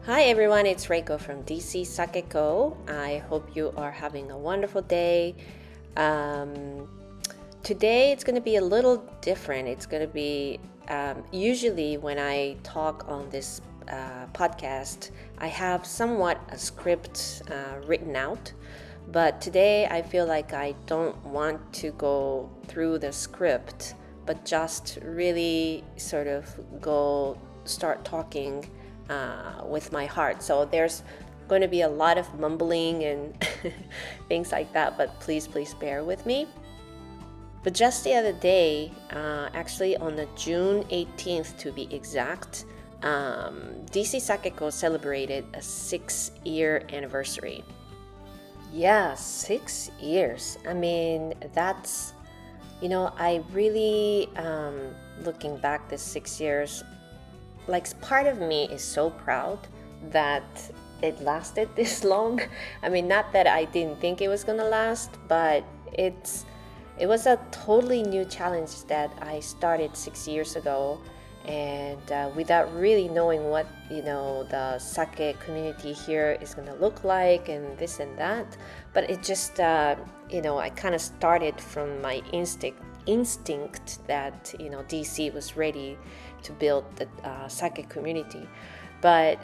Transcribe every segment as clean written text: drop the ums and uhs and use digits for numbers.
Hi everyone, it's Reiko from DC Sakeko. I hope you are having a wonderful day. Today it's going to be a little different. It's going to be usually when I talk on this podcast, I have somewhat a script written out. But today I feel like I don't want to go through the script, but just really sort of start talking with my heart. So there's going to be a lot of mumbling and things like that, but please bear with me. But just the other day, actually on the June 18th to be exact, DC Sakeko celebrated a 6-year anniversary. Yeah, 6 years. I mean, that's, I really, looking back this 6 years, like part of me is so proud that it lasted this long. I mean, not that I didn't think it was gonna last, but it was a totally new challenge that I started 6 years ago, and without really knowing what the sake community here is gonna look like and this and that. But it just I kind of started from my instinct that DC was ready to build the sake community. But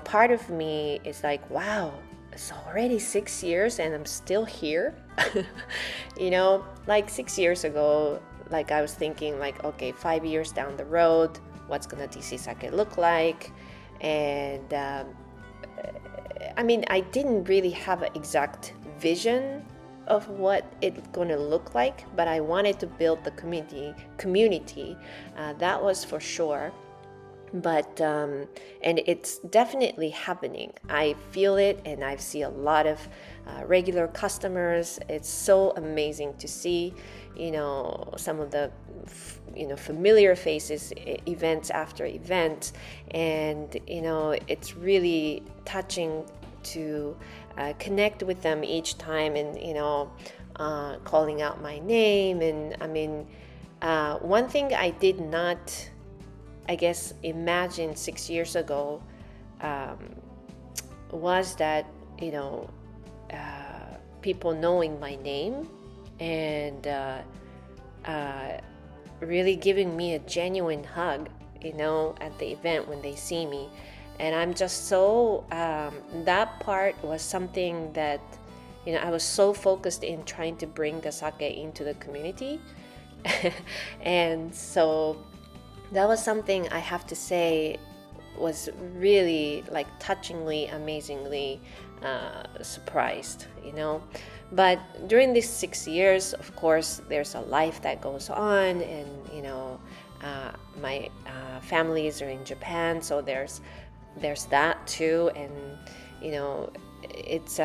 part of me is like, wow, it's already 6 years and I'm still here. Like 6 years ago, like I was thinking like, okay, 5 years down the road, what's gonna DC Sake look like? And I mean, I didn't really have an exact vision of what it's going to look like, but I wanted to build the community. That was for sure. But and it's definitely happening. I feel it, and I see a lot of regular customers. It's so amazing to see some of the familiar faces, events after event, and it's really touching to connect with them each time, and calling out my name. And I mean, one thing I did not, I guess, imagine 6 years ago was that people knowing my name and really giving me a genuine hug at the event when they see me. And I'm just so that part was something that I was so focused in trying to bring the sake into the community. And so that was something I have to say was really like touchingly, amazingly surprised, But during these 6 years, of course, there's a life that goes on, and my families are in Japan, so there's that too. And it's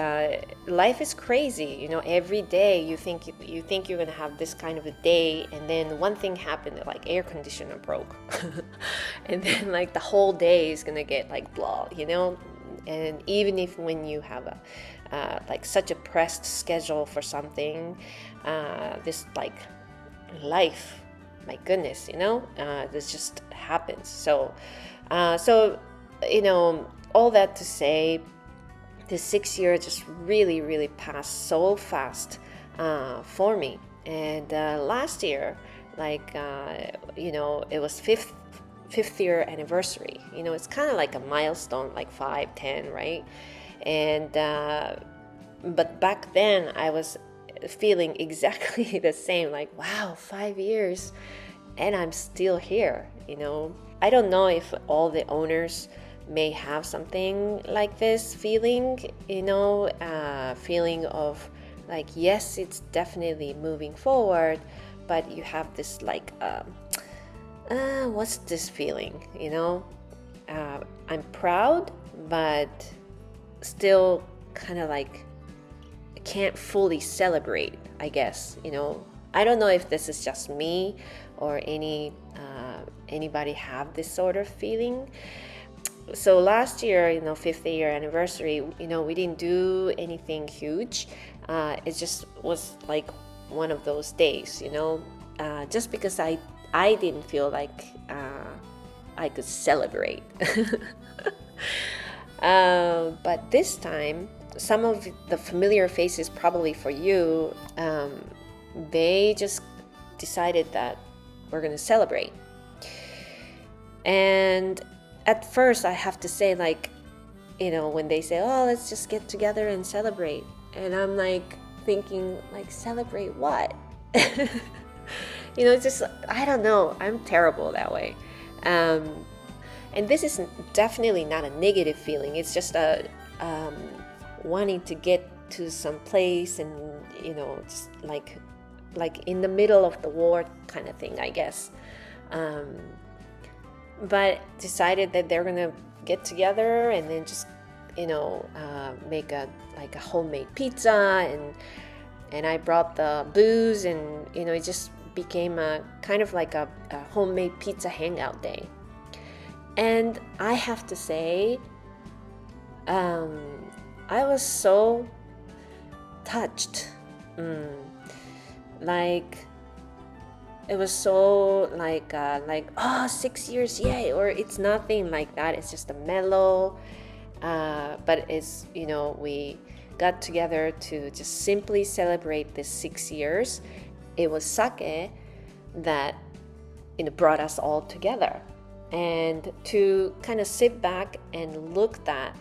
life is crazy. Every day you think you're gonna have this kind of a day, and then one thing happened, like air conditioner broke. And then like the whole day is gonna get like blah. And even if when you have a like such a pressed schedule for something, this like life, my goodness, this just happens. So all that to say, this 6 years just really passed so fast for me. And last year, like it was fifth year anniversary. It's kind of like a milestone, like 5, 10, right? And but back then I was feeling exactly the same, like, wow, 5 years and I'm still here. I don't know if all the owners may have something like this feeling, feeling of like, yes, it's definitely moving forward, but you have this like what's this feeling? I'm proud, but still kind of like can't fully celebrate, I guess. I don't know if this is just me or anybody have this sort of feeling. So last year, 5th year anniversary, we didn't do anything huge. It just was like one of those days, just because I didn't feel like I could celebrate. But this time, some of the familiar faces probably for you, they just decided that we're going to celebrate. And at first, I have to say, like, when they say, oh, let's just get together and celebrate. And I'm like thinking, like, celebrate what? It's just, I don't know. I'm terrible that way. And this is definitely not a negative feeling. It's just a wanting to get to some place and, just like in the middle of the war kind of thing, I guess. But decided that they're gonna get together and then just, make a homemade pizza, and I brought the booze, and it just became a kind of like a homemade pizza hangout day. And I have to say, I was so touched. Like, it was so like, oh, 6 years, yay, or it's nothing like that. It's just a mellow, but it's, we got together to just simply celebrate this 6 years. It was sake that, brought us all together. And to kind of sit back and look that,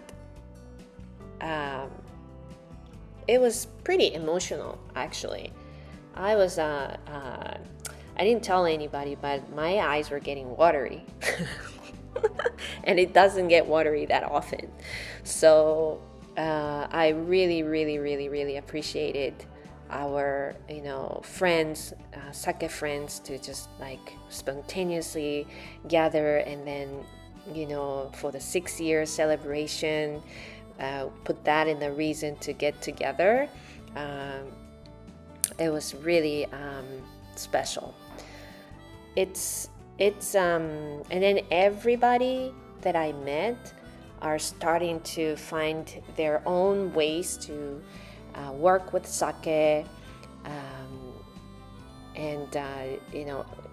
it was pretty emotional, actually. I was, I didn't tell anybody, but my eyes were getting watery. And it doesn't get watery that often. So I really, really, really, really appreciated our, friends, sake friends, to just like spontaneously gather, and then, for the 6-year celebration, put that in the reason to get together. It was really special. It's and then everybody that I met are starting to find their own ways to work with sake, and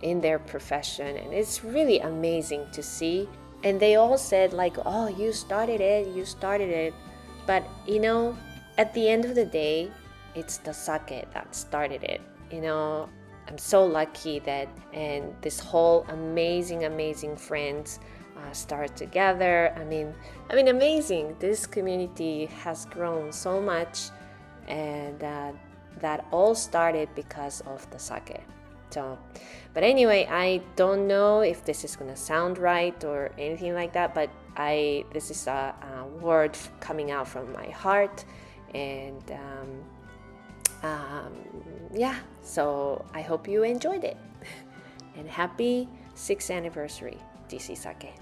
in their profession, and it's really amazing to see. And they all said, like, oh, you started it, but at the end of the day, it's the sake that started it. I'm so lucky that, and this whole amazing friends start together. I mean, amazing. This community has grown so much, and that all started because of the sake. So, but anyway, I don't know if this is gonna sound right or anything like that, but this is a word coming out from my heart, and yeah, so I hope you enjoyed it. And happy 6th anniversary, DC Sake.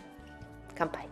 Kanpai.